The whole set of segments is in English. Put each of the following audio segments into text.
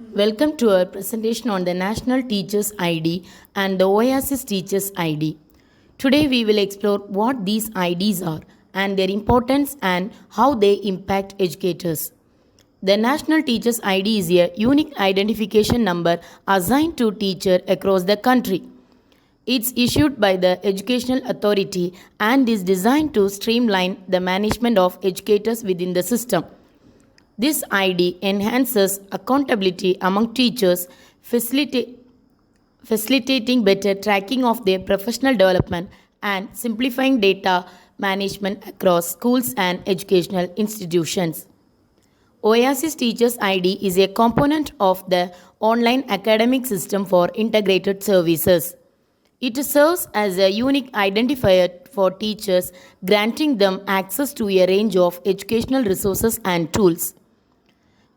Welcome to our presentation on the National Teachers ID and the OASIS Teachers ID. Today we will explore what these IDs are and their importance and how they impact educators. The National Teachers ID is a unique identification number assigned to teachers across the country. It's issued by the Educational Authority and is designed to streamline the management of educators within the system. This ID enhances accountability among teachers, facilitating better tracking of their professional development and simplifying data management across schools and educational institutions. OASIS Teachers ID is a component of the online academic system for integrated services. It serves as a unique identifier for teachers, granting them access to a range of educational resources and tools.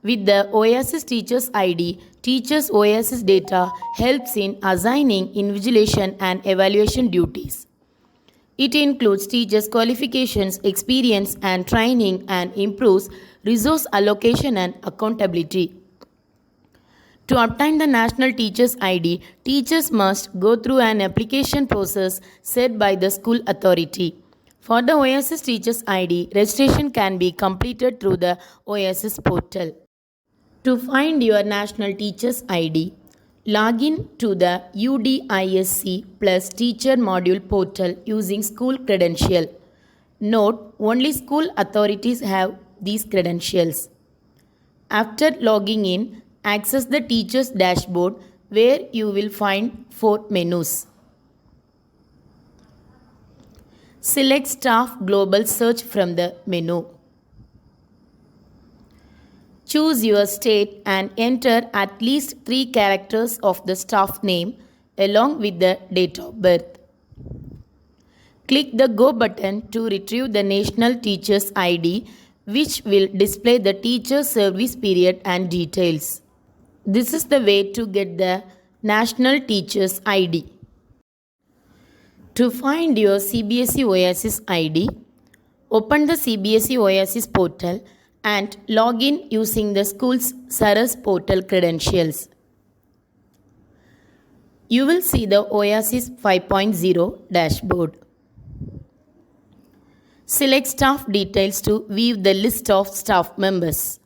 With the OASIS Teachers ID, teachers' OASIS data helps in assigning invigilation and evaluation duties. It includes teachers' qualifications, experience, and training and improves resource allocation and accountability. To obtain the National Teachers ID, teachers must go through an application process set by the school authority. For the OASIS Teachers ID, registration can be completed through the OASIS portal. To find your National Teachers ID, log in to the UDISE plus Teacher Module portal using school credential. Note, only school authorities have these credentials. After logging in, access the Teachers dashboard where you will find 4 menus. Select Staff Global Search from the menu. Choose your state and enter at least 3 characters of the staff name along with the date of birth. Click the Go button to retrieve the National Teachers ID, which will display the teacher service period and details. This is the way to get the National Teachers ID. To find your CBSE OASIS ID, open the CBSE OASIS portal and log in using the school's SARAS portal credentials. You will see the OASIS 5.0 dashboard. Select Staff Details to view the list of staff members.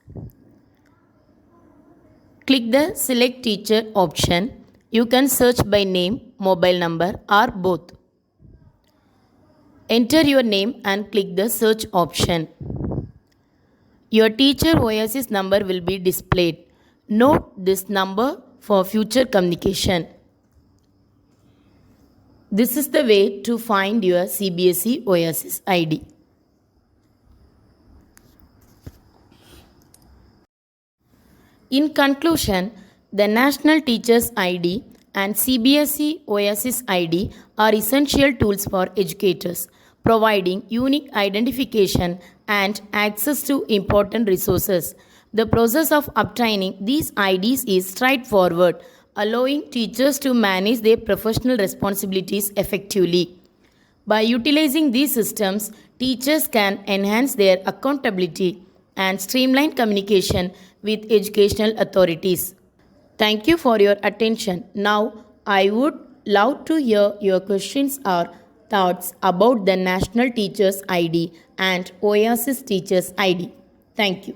Click the Select Teacher option. You can search by name, mobile number, or both. Enter your name and click the Search option. Your teacher OASIS number will be displayed. Note this number for future communication. This is the way to find your CBSE OASIS ID. In conclusion, the National Teachers ID and CBSE OASIS ID are essential tools for educators, providing unique identification and access to important resources. The process of obtaining these IDs is straightforward, allowing teachers to manage their professional responsibilities effectively. By utilizing these systems, teachers can enhance their accountability and streamline communication with educational authorities. Thank you for your attention. Now, I would love to hear your questions or thoughts about the National Teachers ID and OASIS Teachers ID. Thank you.